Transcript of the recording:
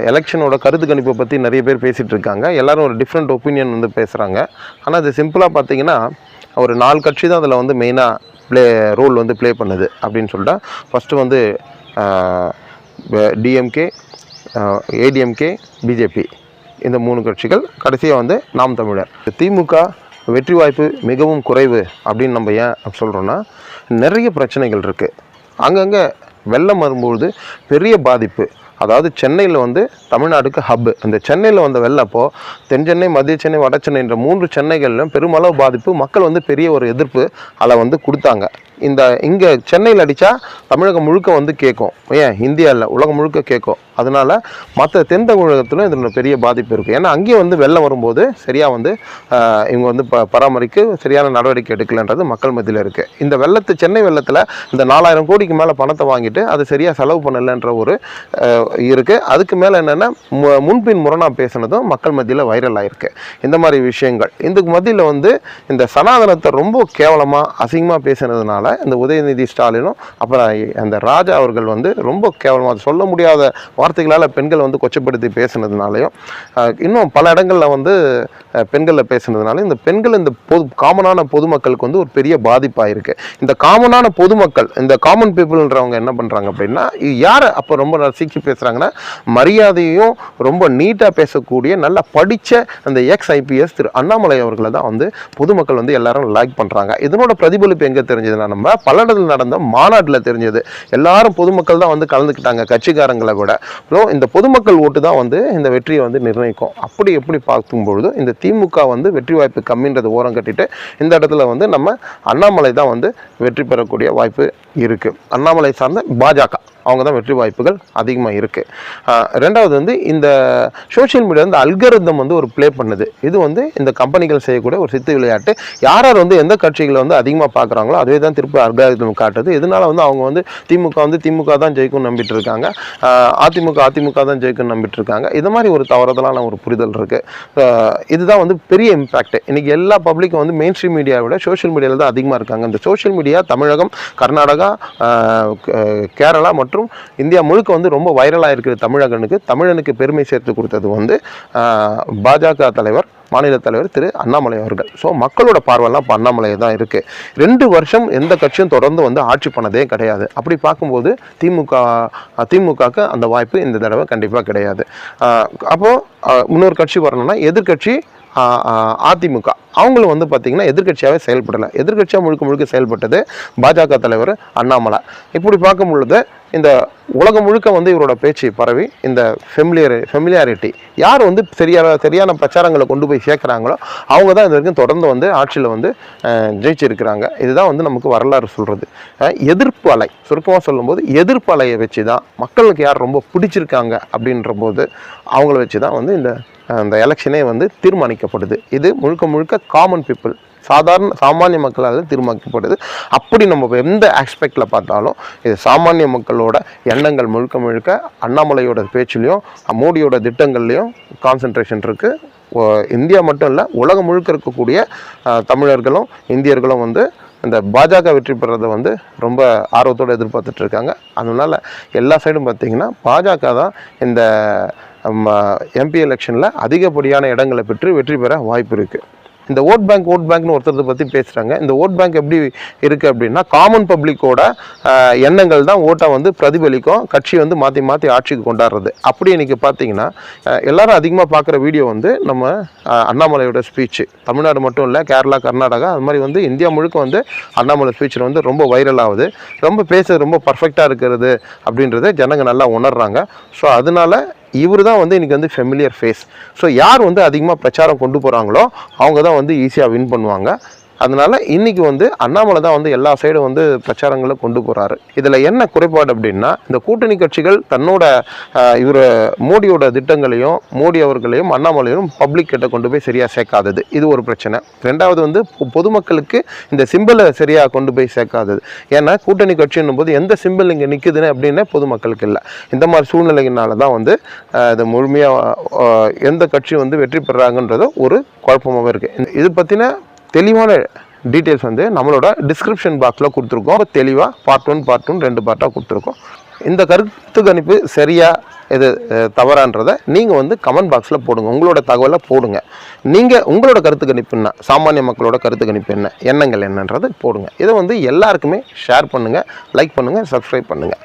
எலெக்ஷனோட கருத்து கணிப்பை பற்றி நிறைய பேர் பேசிகிட்டு இருக்காங்க. எல்லாரும் ஒரு டிஃப்ரெண்ட் ஒப்பீனியன் வந்து பேசுகிறாங்க. ஆனால் அது சிம்பிளாக பார்த்தீங்கன்னா ஒரு 4 கட்சி தான் அதில் வந்து மெயினாக ரோல் வந்து ப்ளே பண்ணுது அப்படின்னு சொல்லிட்டா, ஃபஸ்ட்டு வந்து டிஎம்கே, ஏடிஎம்கே, பிஜேபி, இந்த 3 கட்சிகள். கடைசியாக வந்து நாம் தமிழர். திமுக வெற்றி வாய்ப்பு மிகவும் குறைவு அப்படின்னு நம்ம ஏன் சொல்கிறோன்னா, நிறைய பிரச்சனைகள் இருக்குது. அங்கங்கே வெள்ளம் வரும்பொழுது பெரிய பாதிப்பு. அதாவது சென்னையில் வந்து தமிழ்நாடுக்கு ஹப்பு. இந்த சென்னையில் வந்த வெள்ளப்போ தென் சென்னை, மத்திய சென்னை, வட சென்னை என்ற 3 சென்னைகளிலும் பெருமளவு பாதிப்பு. மக்கள் வந்து பெரிய ஒரு எதிர்ப்பு அதை வந்து கொடுத்தாங்க. இங்கே சென்னையில் அடித்தா தமிழகம் முழுக்க வந்து கேட்கும், ஏன் இந்தியாவில் உலகம் முழுக்க கேட்கும். அதனால் மற்ற தென் தமிழகத்திலும் இதில் பெரிய பாதிப்பு இருக்குது. ஏன்னா அங்கேயும் வந்து வெள்ளம் வரும்போது சரியாக வந்து இவங்க வந்து பராமரிக்க சரியான நடவடிக்கை எடுக்கலைன்றது மக்கள் மத்தியில் இருக்குது. இந்த சென்னை வெள்ளத்தில் இந்த 4000 கோடிக்கு மேலே பணத்தை வாங்கிட்டு அதை சரியாக செலவு பண்ணலைன்ற ஒரு இருக்குது. அதுக்கு மேலே என்னென்னா முன்பின் முரணாக பேசுனதும் மக்கள் மத்தியில் வைரல் ஆகிருக்கு. இந்த மாதிரி விஷயங்கள் இதுக்கு மத்தியில் வந்து இந்த சனாதனத்தை ரொம்ப கேவலமாக அசிங்கமாக பேசுனதுனால இந்த உதயநிதி ஸ்டாலினும் அப்புறம் அந்த ராஜா அவர்கள் வந்து ரொம்ப கேவலமாக சொல்ல முடியாத வார்த்தைகளால் பெண்களை வந்து கொச்சப்படுத்தி பேசுனதுனாலையும், இன்னும் பல இடங்களில் வந்து பெண்களில் பேசுனதுனால இந்த பெண்கள் இந்த காமனான பொதுமக்களுக்கு வந்து ஒரு பெரிய பாதிப்பாக இருக்குது. இந்த காமனான பொதுமக்கள், இந்த காமன் பீப்புள்ன்றவங்க என்ன பண்ணுறாங்க அப்படின்னா, யாரை அப்போ ரொம்ப ரசிக்க பேசுகிறாங்கன்னா, மரியாதையும் ரொம்ப நீட்டாக பேசக்கூடிய நல்லா படித்த அந்த எக்ஸ்-IPS திரு அண்ணாமலை அவர்களை தான் வந்து பொதுமக்கள் வந்து எல்லாரும் லைக் பண்ணுறாங்க. இதனோட பிரதிபலிப்பு எங்கே தெரிஞ்சதுன்னா, நம்ம பல்லடத்தில் நடந்த மாநாட்டில் தெரிஞ்சது. எல்லாரும் பொதுமக்கள் தான் வந்து கலந்துக்கிட்டாங்க, கட்சிக்காரங்களை விட. இந்த பொதுமக்கள் ஓட்டு தான் வந்து இந்த வெற்றியை வந்து நிர்ணயிக்கும். அப்படி எப்படி பார்க்கும்பொழுது இந்த திமுக வந்து வெற்றி வாய்ப்பு கம்மின்றது ஓரம் கட்டிட்டு இந்த இடத்துல வந்து நம்ம அண்ணாமலை தான் வந்து வெற்றி பெறக்கூடிய வாய்ப்பு இருக்குது. அண்ணாமலை சார்ந்த பாஜக அவங்க தான் வெற்றி வாய்ப்புகள் அதிகமாக இருக்குது. ரெண்டாவது வந்து இந்த சோஷியல் மீடியா வந்து அல்கரிதம் வந்து ஒரு ப்ளே பண்ணுது. இது வந்து இந்த கம்பெனிகள் செய்யக்கூடிய ஒரு சித்து விளையாட்டு. யார் வந்து எந்த கட்சிகளை வந்து அதிகமாக பார்க்குறாங்களோ அதுவே தான் திருப்பி அல்கரிதம் காட்டுது. இதனால் வந்து அவங்க வந்து திமுக தான் ஜெயிக்கும்னு நம்பிட்டு இருக்காங்க, அதிமுக தான் ஜெயிக்கும்னு நம்பிட்டு இருக்காங்க. இது மாதிரி ஒரு தவறுதலான ஒரு புரிதல் இருக்குது. இதுதான் வந்து பெரிய இம்பேக்ட். இன்றைக்கி எல்லா பப்ளிக்கும் வந்து மெயின் ஸ்ட்ரீம் மீடியாவை விட சோஷியல் மீடியாவில் தான் அதிகமாக இருக்காங்க. இந்த சோஷியல் மீடியா தமிழகம், கர்நாடகா, கேரளா மற்றும் இந்தியா முழுக்க வந்து ரொம்ப வைரலாக இருக்கிற தமிழனுக்கு பெருமை சேர்த்து கொடுத்தது வந்து பாஜக தலைவர், மாநில தலைவர் திரு அண்ணாமலை அவர்கள். ஸோ மக்களோட பார்வைலாம் இப்போ அண்ணாமலை தான் இருக்குது. 2 வருஷம் எந்த கட்சியும் தொடர்ந்து வந்து ஆட்சி பண்ணதே கிடையாது. அப்படி பார்க்கும்போது திமுகவுக்கு அந்த வாய்ப்பு இந்த தடவை கண்டிப்பாக கிடையாது. அப்போது இன்னொரு கட்சி வரணும்னா எதிர்கட்சி அதிமுக. அவங்களும் வந்து பார்த்திங்கன்னா எதிர்கட்சியாகவே செயல்படலை. எதிர்கட்சியாக முழுக்க செயல்பட்டது பாஜக தலைவர் அண்ணாமலை. இப்படி பார்க்கும் பொழுது இந்த உலகம் முழுக்க வந்து இவரோட பேச்சு பரவி இந்த ஃபெமிலியாரிட்டி யார் வந்து சரியான பிரச்சாரங்களை கொண்டு போய் சேர்க்குறாங்களோ அவங்க தான் இது வரைக்கும் தொடர்ந்து வந்து ஆட்சியில் வந்து ஜெயிச்சிருக்கிறாங்க. இதுதான் வந்து நமக்கு வரலாறு சொல்கிறது. எதிர்ப்பு அலை, சுருக்கமாக சொல்லும்போது எதிர்ப்பு அலையை வச்சு தான் மக்களுக்கு யார் ரொம்ப பிடிச்சிருக்காங்க அப்படின்ற போது அவங்கள வச்சு தான் வந்து இந்த எலெக்ஷனே வந்து தீர்மானிக்கப்படுது. இது முழுக்க காமன் பீப்புள், சாமானிய மக்களால் தீர்மானிக்கப்படுது. அப்படி நம்ம எந்த ஆஸ்பெக்டில் பார்த்தாலும் இது சாமானிய மக்களோட எண்ணங்கள் முழுக்க அண்ணாமலையோட பேச்சுலையும் மோடியோட திட்டங்கள்லையும் கான்சன்ட்ரேஷன் இருக்குது. இந்தியா மட்டும் இல்லை, உலகம் முழுக்க இருக்கக்கூடிய தமிழர்களும் இந்தியர்களும் வந்து இந்த பாஜக வெற்றி பெறதை வந்து ரொம்ப ஆர்வத்தோடு எதிர்பார்த்துட்டு இருக்காங்க. அதனால் எல்லா சைடும் பார்த்திங்கன்னா பாஜக தான் இந்த MP எலெக்ஷனில் அதிகப்படியான இடங்களை பெற்று வெற்றி பெற வாய்ப்பு இருக்குது. இந்த ஓட் பேங்க்னு ஒருத்தரை பற்றி பேசுகிறாங்க. இந்த ஓட் பேங்க் எப்படி இருக்குது அப்படின்னா, காமன் பப்ளிக்கோட எண்ணங்கள் தான் ஓட்டை வந்து பிரதிபலிக்கும். கட்சி வந்து மாற்றி ஆட்சிக்கு கொண்டாடுறது. அப்படி இன்றைக்கி பார்த்தீங்கன்னா எல்லாரும் அதிகமாக பார்க்குற வீடியோ வந்து நம்ம அண்ணாமலையோட ஸ்பீச்சு. தமிழ்நாடு மட்டும் இல்லை, கேரளா, கர்நாடகா, அது மாதிரி வந்து இந்தியா முழுக்க வந்து அண்ணாமலை ஸ்பீச்சில் வந்து ரொம்ப வைரல் ஆகுது. ரொம்ப பர்ஃபெக்டாக இருக்கிறது அப்படின்றத ஜனங்க நல்லா உணர்றாங்க. ஸோ அதனால இவர் தான் வந்து இன்றைக்கி வந்து ஃபெமிலியர் ஃபேஸ். ஸோ யார் வந்து அதிகமாக பிரச்சாரம் கொண்டு போகிறாங்களோ அவங்க தான் வந்து ஈஸியாக வின் பண்ணுவாங்க. அதனால் இன்றைக்கி வந்து அண்ணாமலை தான் வந்து எல்லா சைடும் வந்து பிரச்சாரங்களை கொண்டு போகிறாரு. இதில் என்ன குறைபாடு அப்படின்னா, இந்த கூட்டணி கட்சிகள் தன்னோட இவர் மோடியோட திட்டங்களையும் மோடி அவர்களையும் அண்ணாமலையும் பப்ளிக் கிட்ட கொண்டு போய் சரியாக சேர்க்காதது, இது ஒரு பிரச்சனை. ரெண்டாவது வந்து பொதுமக்களுக்கு இந்த சிம்பிளை சரியாக கொண்டு போய் சேர்க்காதது. ஏன்னா கூட்டணி கட்சின்னும் போது எந்த சிம்பிள் இங்கே நிற்குதுன்னு அப்படின்னு பொதுமக்களுக்கு இல்லை. இந்த மாதிரி சூழ்நிலையினால தான் வந்து இது முழுமையாக எந்த கட்சி வந்து வெற்றி பெறாங்கன்றது ஒரு குழப்பமாகவே இருக்குது. இது பற்றின தெளிவான டீட்டெயில்ஸ் வந்து நம்மளோட டிஸ்கிரிப்ஷன் பாக்ஸில் கொடுத்துருக்கோம். தெளிவாக பார்ட் 1 2 பார்ட்டாக கொடுத்துருக்கோம். இந்த கருத்து கணிப்பு சரியா இது தவறான்றதை நீங்கள் வந்து கமெண்ட் பாக்ஸில் போடுங்க, உங்களோட தகவலை போடுங்க. நீங்கள் உங்களோட கருத்து கணிப்பு என்ன, சாமானிய மக்களோட கருத்து கணிப்பு என்ன, எண்ணங்கள் என்னன்றது போடுங்க. இதை வந்து எல்லாருக்குமே ஷேர் பண்ணுங்கள், லைக் பண்ணுங்கள், சப்ஸ்கிரைப் பண்ணுங்கள்.